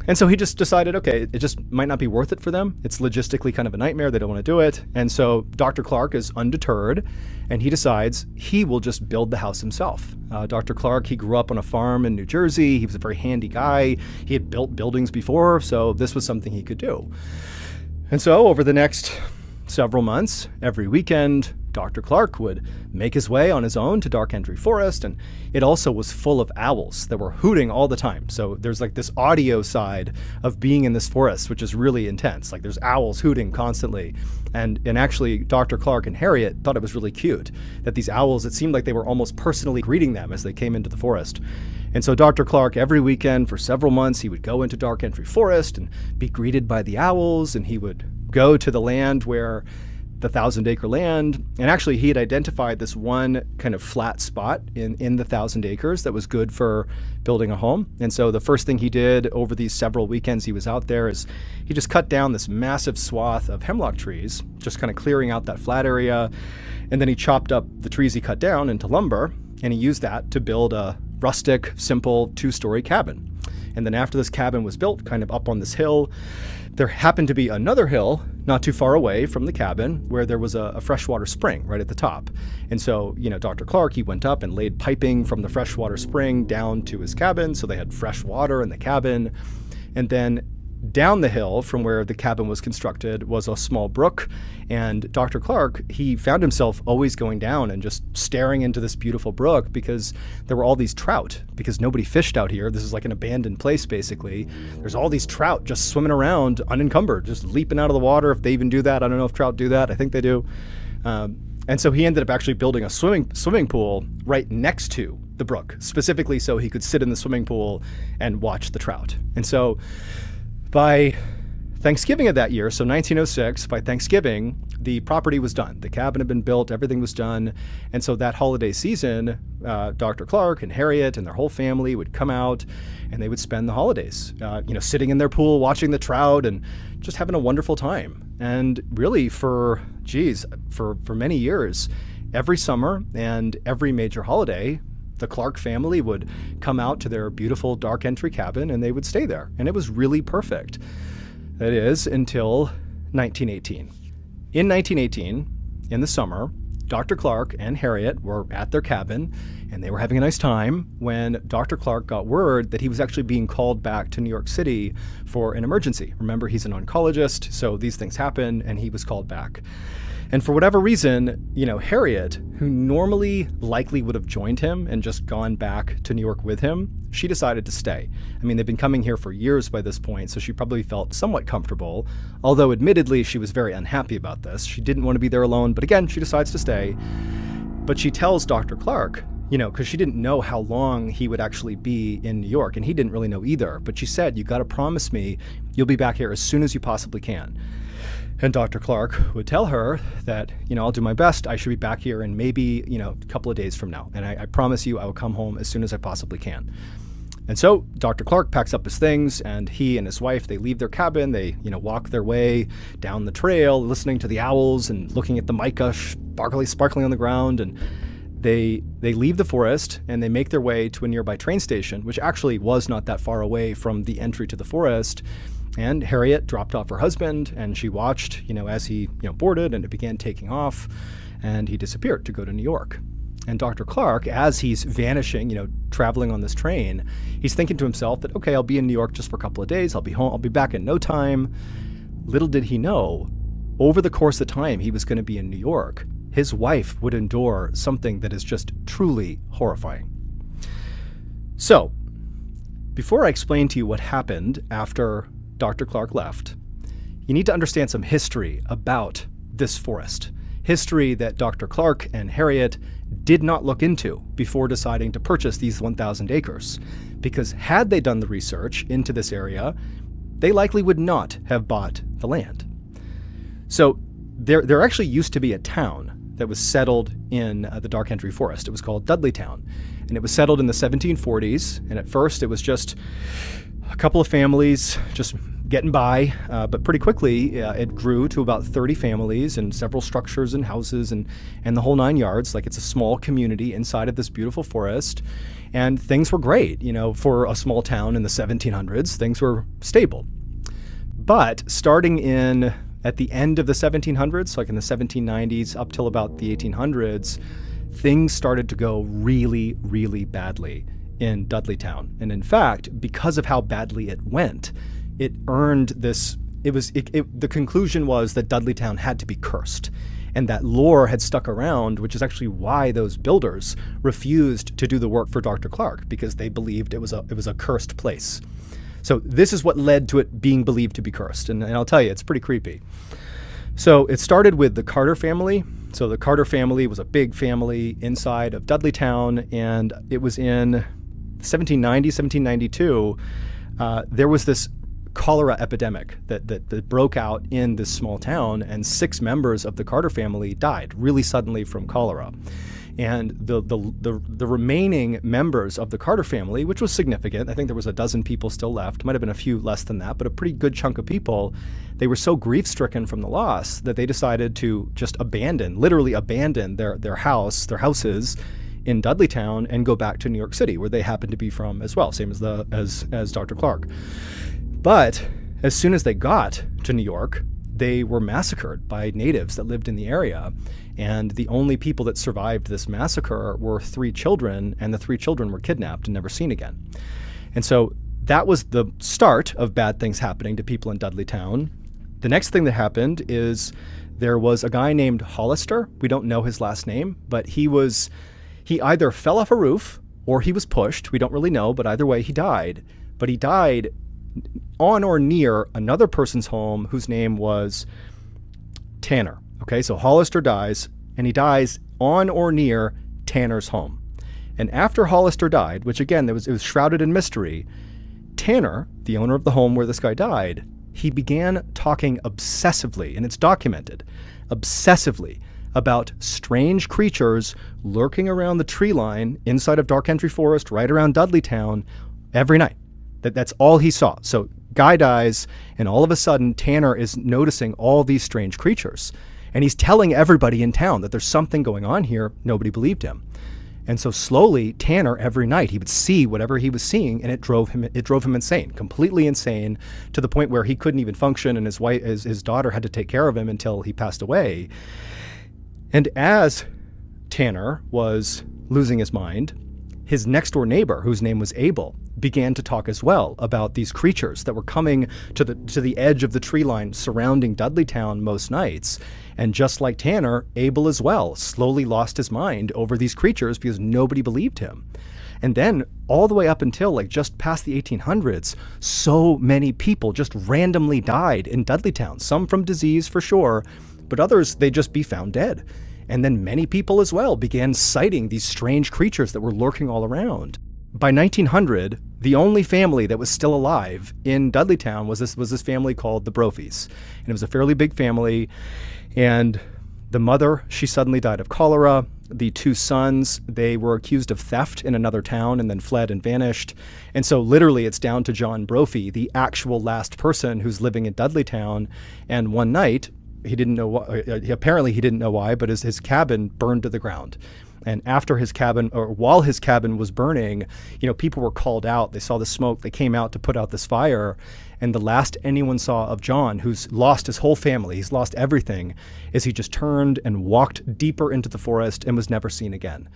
And so he just decided, okay, it just might not be worth it for them. It's logistically kind of a nightmare. They don't want to do it. And so Dr. Clark is undeterred, and he decides he will just build the house himself. Dr. Clark, he grew up on a farm in New Jersey. He was a very handy guy. He had built buildings before, so this was something he could do. And so over the next several months, every weekend, Dr. Clark would make his way on his own to Dark Entry Forest, and it also was full of owls that were hooting all the time. So there's like this audio side of being in this forest, which is really intense. Like there's owls hooting constantly. And actually, Dr. Clark and Harriet thought it was really cute that these owls, it seemed like they were almost personally greeting them as they came into the forest. And so Dr. Clark, every weekend for several months, he would go into Dark Entry Forest and be greeted by the owls, and he would go to the land where the 1,000-acre land. And actually, he had identified this one kind of flat spot in the 1,000 acres that was good for building a home. And so the first thing he did over these several weekends he was out there is he just cut down this massive swath of hemlock trees, just kind of clearing out that flat area. And then he chopped up the trees he cut down into lumber, and he used that to build a rustic, simple 2-story cabin. And then after this cabin was built, kind of up on this hill, there happened to be another hill not too far away from the cabin where there was a freshwater spring right at the top. And so, Dr. Clark, he went up and laid piping from the freshwater spring down to his cabin, so they had fresh water in the cabin. And then down the hill from where the cabin was constructed was a small brook, and Dr. Clark, he found himself always going down and just staring into this beautiful brook because there were all these trout, because nobody fished out here. This is like an abandoned place, basically. There's all these trout just swimming around unencumbered, just leaping out of the water, if they even do that. I don't know if trout do that. I think they do. And so he ended up actually building a swimming pool right next to the brook, specifically so he could sit in the swimming pool and watch the trout. And so by Thanksgiving of that year, so 1906, by Thanksgiving, the property was done. The cabin had been built, everything was done. And so that holiday season, Dr. Clark and Harriet and their whole family would come out and they would spend the holidays, sitting in their pool, watching the trout and just having a wonderful time. And really for many years, every summer and every major holiday, the Clark family would come out to their beautiful Dark Entry cabin and they would stay there. And it was really perfect. That is, until 1918. In 1918, in the summer, Dr. Clark and Harriet were at their cabin and they were having a nice time when Dr. Clark got word that he was actually being called back to New York City for an emergency. Remember, he's an oncologist, so these things happen, and he was called back. And for whatever reason, Harriet, who normally likely would have joined him and just gone back to New York with him, she decided to stay. I mean, they've been coming here for years by this point, so she probably felt somewhat comfortable, although admittedly she was very unhappy about this. She didn't want to be there alone, but again, she decides to stay. But she tells Dr. Clark, because she didn't know how long he would actually be in New York, and he didn't really know either. But she said, you got to promise me you'll be back here as soon as you possibly can. And Dr. Clark would tell her that, I'll do my best. I should be back here in maybe, a couple of days from now. And I promise you I will come home as soon as I possibly can. And so Dr. Clark packs up his things, and he and his wife, they leave their cabin. They, walk their way down the trail, listening to the owls and looking at the mica sparkling on the ground. And they leave the forest and they make their way to a nearby train station, which actually was not that far away from the entry to the forest. And Harriet dropped off her husband, and she watched, as he, boarded, and it began taking off, and he disappeared to go to New York. And Dr. Clark, as he's vanishing, traveling on this train, he's thinking to himself that, okay, I'll be in New York just for a couple of days. I'll be home. I'll be back in no time. Little did he know, over the course of time he was going to be in New York, his wife would endure something that is just truly horrifying. So, before I explain to you what happened after Dr. Clark left, you need to understand some history about this forest. History that Dr. Clark and Harriet did not look into before deciding to purchase these 1,000 acres. Because had they done the research into this area, they likely would not have bought the land. So there actually used to be a town that was settled in the Dark Entry Forest. It was called Dudleytown, and it was settled in the 1740s. And at first, it was just a couple of families just getting by, but pretty quickly it grew to about 30 families and several structures and houses and the whole nine yards. Like, it's a small community inside of this beautiful forest, and things were great. For a small town in the 1700s, things were stable. But starting at the end of the 1700s, like in the 1790s up till about the 1800s, things started to go really, really badly in Dudleytown. And in fact, because of how badly it went, it earned this, the conclusion was that Dudleytown had to be cursed. And that lore had stuck around, which is actually why those builders refused to do the work for Dr. Clark, because they believed it was a cursed place. So this is what led to it being believed to be cursed. And I'll tell you, it's pretty creepy. So it started with the Carter family. So the Carter family was a big family inside of Dudleytown, and it was in 1790, 1792. There was this cholera epidemic that broke out in this small town, and 6 members of the Carter family died really suddenly from cholera. And the remaining members of the Carter family, which was significant, I think there was a dozen people still left, might have been a few less than that, but a pretty good chunk of people, they were so grief-stricken from the loss that they decided to just literally abandon their houses in Dudleytown and go back to New York City, where they happened to be from as well, same as Dr. Clark. But as soon as they got to New York, they were massacred by natives that lived in the area. And the only people that survived this massacre were 3 children, and the 3 children were kidnapped and never seen again. And so that was the start of bad things happening to people in Dudleytown. The next thing that happened is there was a guy named Hollister. We don't know his last name, but he either fell off a roof or he was pushed. We don't really know, but either way, he died. But he died on or near another person's home whose name was Tanner. Okay, so Hollister dies, and he dies on or near Tanner's home. And after Hollister died, which again, it was shrouded in mystery, Tanner, the owner of the home where this guy died, he began talking obsessively, and it's documented, obsessively about strange creatures lurking around the tree line inside of Dark Entry Forest, right around Dudleytown, every night. That's all he saw. So guy dies, and all of a sudden Tanner is noticing all these strange creatures. And he's telling everybody in town that there's something going on here. Nobody believed him. And so slowly, Tanner, every night, he would see whatever he was seeing, and it drove him insane, completely insane, to the point where he couldn't even function, and his daughter had to take care of him until he passed away. And as Tanner was losing his mind, his next door neighbor, whose name was Abel, began to talk as well about these creatures that were coming to the edge of the tree line surrounding Dudleytown most nights. And just like Tanner, Abel as well slowly lost his mind over these creatures because nobody believed him. And then all the way up until like just past the 1800s, so many people just randomly died in Dudleytown, some from disease for sure, but others, they'd just be found dead. And then many people as well began citing these strange creatures that were lurking all around. By 1900, the only family that was still alive in Dudleytown was this family called the Brophies. And it was a fairly big family. And the mother, she suddenly died of cholera. The two sons, they were accused of theft in another town and then fled and vanished. And so literally it's down to John Brophy, the actual last person who's living in Dudleytown. And one night, he didn't know why, apparently he didn't know why, but his cabin burned to the ground. And after his cabin, or while his cabin was burning, people were called out. They saw the smoke. They came out to put out this fire. And the last anyone saw of John, who's lost his whole family, he's lost everything, is he just turned and walked deeper into the forest and was never seen again.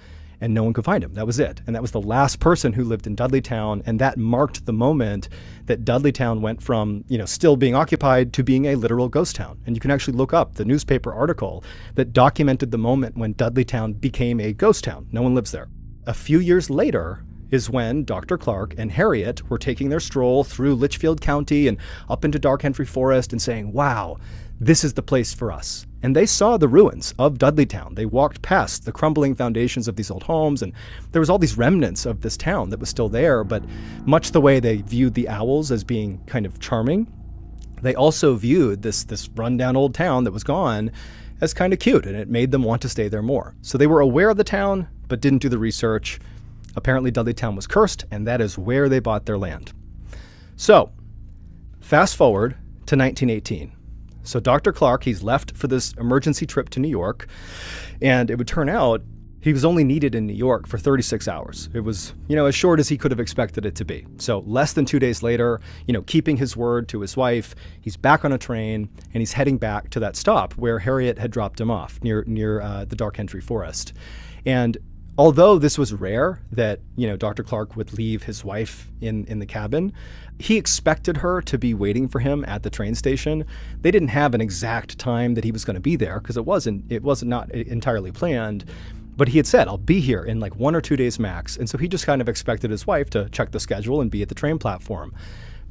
And no one could find him. That was it. And that was the last person who lived in Dudleytown. And that marked the moment that Dudleytown went from, still being occupied to being a literal ghost town. And you can actually look up the newspaper article that documented the moment when Dudleytown became a ghost town. No one lives there. A few years later is when Dr. Clark and Harriet were taking their stroll through Litchfield County and up into Dark Henry Forest and saying, wow, this is the place for us. And they saw the ruins of Dudleytown. They walked past the crumbling foundations of these old homes, and there was all these remnants of this town that was still there, but much the way they viewed the owls as being kind of charming, they also viewed this rundown old town that was gone as kind of cute, and it made them want to stay there more. So they were aware of the town, but didn't do the research. Apparently Dudleytown was cursed, and that is where they bought their land. So, fast forward to 1918. So Dr. Clark, he's left for this emergency trip to New York, and it would turn out he was only needed in New York for 36 hours. It was, as short as he could have expected it to be. So less than 2 days later, keeping his word to his wife, he's back on a train, and he's heading back to that stop where Harriet had dropped him off near the Dark Henry Forest. And although this was rare that, Dr. Clark would leave his wife in the cabin, he expected her to be waiting for him at the train station. They didn't have an exact time that he was going to be there because it wasn't not entirely planned, but he had said, I'll be here in like 1 or 2 days max. And so he just kind of expected his wife to check the schedule and be at the train platform.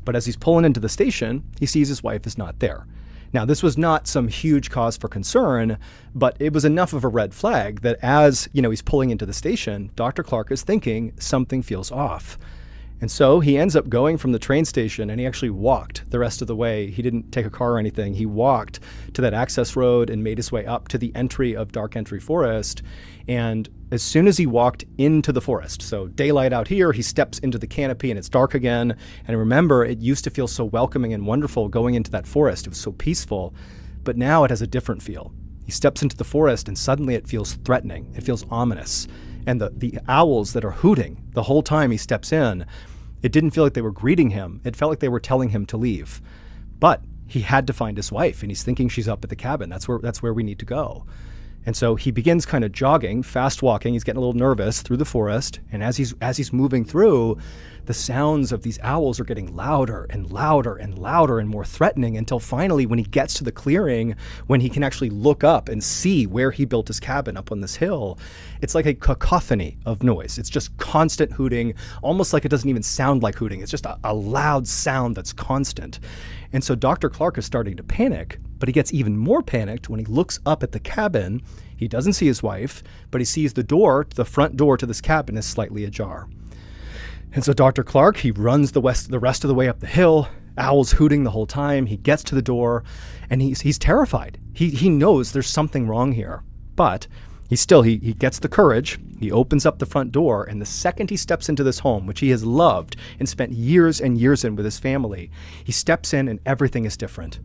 But as he's pulling into the station, he sees his wife is not there. Now, this was not some huge cause for concern, but it was enough of a red flag that as, he's pulling into the station, Dr. Clark is thinking something feels off. And so he ends up going from the train station, and he actually walked the rest of the way. He didn't take a car or anything. He walked to that access road and made his way up to the entry of Dark Henry Forest. And as soon as he walked into the forest, so daylight out here, he steps into the canopy and it's dark again. And remember, it used to feel so welcoming and wonderful going into that forest. It was so peaceful, but now it has a different feel. He steps into the forest and suddenly it feels threatening. It feels ominous. And the owls that are hooting the whole time he steps in, it didn't feel like they were greeting him. It felt like they were telling him to leave. But he had to find his wife, and he's thinking she's up at the cabin. That's where we need to go. And so he begins kind of jogging, fast walking. He's getting a little nervous through the forest. And as he's moving through, the sounds of these owls are getting louder and louder and louder and more threatening until finally when he gets to the clearing, when he can actually look up and see where he built his cabin up on this hill, it's like a cacophony of noise. It's just constant hooting, almost like it doesn't even sound like hooting. It's just a loud sound that's constant. And so Dr. Clark is starting to panic, but he gets even more panicked when he looks up at the cabin. He doesn't see his wife, but he sees the front door to this cabin is slightly ajar. And so Dr. Clark, he runs the rest of the way up the hill, owls hooting the whole time. He gets to the door and he's terrified. He knows there's something wrong here, but he gets the courage. He opens up the front door, and the second he steps into this home, which he has loved and spent years and years in with his family, he steps in and everything is different.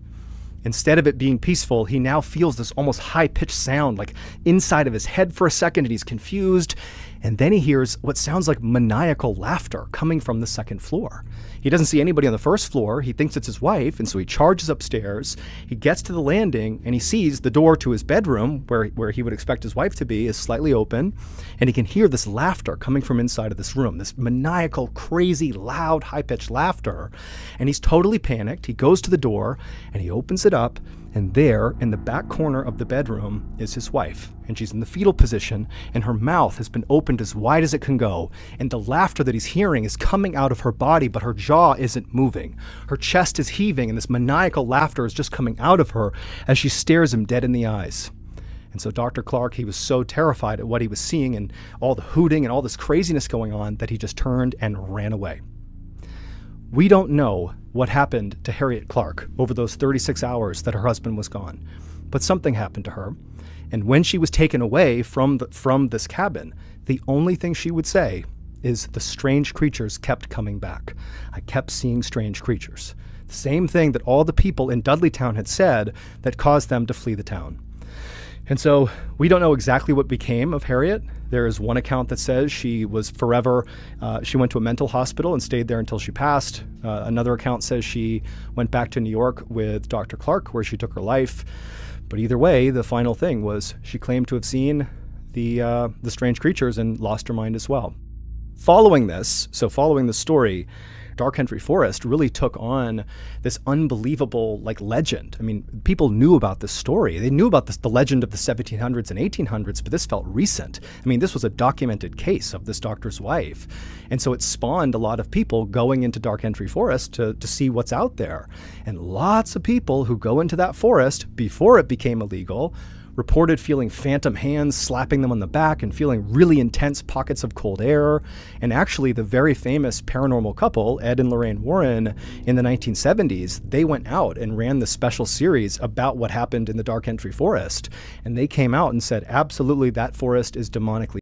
Instead of it being peaceful, he now feels this almost high-pitched sound, like inside of his head for a second, and he's confused. And then he hears what sounds like maniacal laughter coming from the second floor. He doesn't see anybody on the first floor. He thinks it's his wife, and so he charges upstairs. He gets to the landing, and he sees the door to his bedroom, where he would expect his wife to be, is slightly open, and he can hear this laughter coming from inside of this room, this maniacal, crazy, loud, high-pitched laughter. And he's totally panicked. He goes to the door, and he opens it up, and there, in the back corner of the bedroom, is his wife. And she's in the fetal position, and her mouth has been opened as wide as it can go. And the laughter that he's hearing is coming out of her body, but her jaw isn't moving. Her chest is heaving, and this maniacal laughter is just coming out of her as she stares him dead in the eyes. And so Dr. Clark, he was so terrified at what he was seeing and all the hooting and all this craziness going on that he just turned and ran away. We don't know what happened to Harriet Clark over those 36 hours that her husband was gone, but something happened to her. And when she was taken away from this cabin, the only thing she would say is the strange creatures kept coming back. I kept seeing strange creatures. The same thing that all the people in Dudleytown had said that caused them to flee the town. And so we don't know exactly what became of Harriet. There is one account that says she was forever, she went to a mental hospital and stayed there until she passed. Another account says she went back to New York with Dr. Clark, where she took her life. But either way, the final thing was she claimed to have seen the strange creatures and lost her mind as well. Following this story, Dark Entry Forest really took on this unbelievable legend. I mean, people knew about this story. They knew about the legend of the 1700s and 1800s, but this felt recent. I mean, this was a documented case of this doctor's wife. And so it spawned a lot of people going into Dark Entry Forest to see what's out there. And lots of people who go into that forest before it became illegal reported feeling phantom hands slapping them on the back and feeling really intense pockets of cold air. And actually, the very famous paranormal couple, Ed and Lorraine Warren, in the 1970s, they went out and ran this special series about what happened in the Dark Entry Forest. And they came out and said, absolutely, that forest is demonically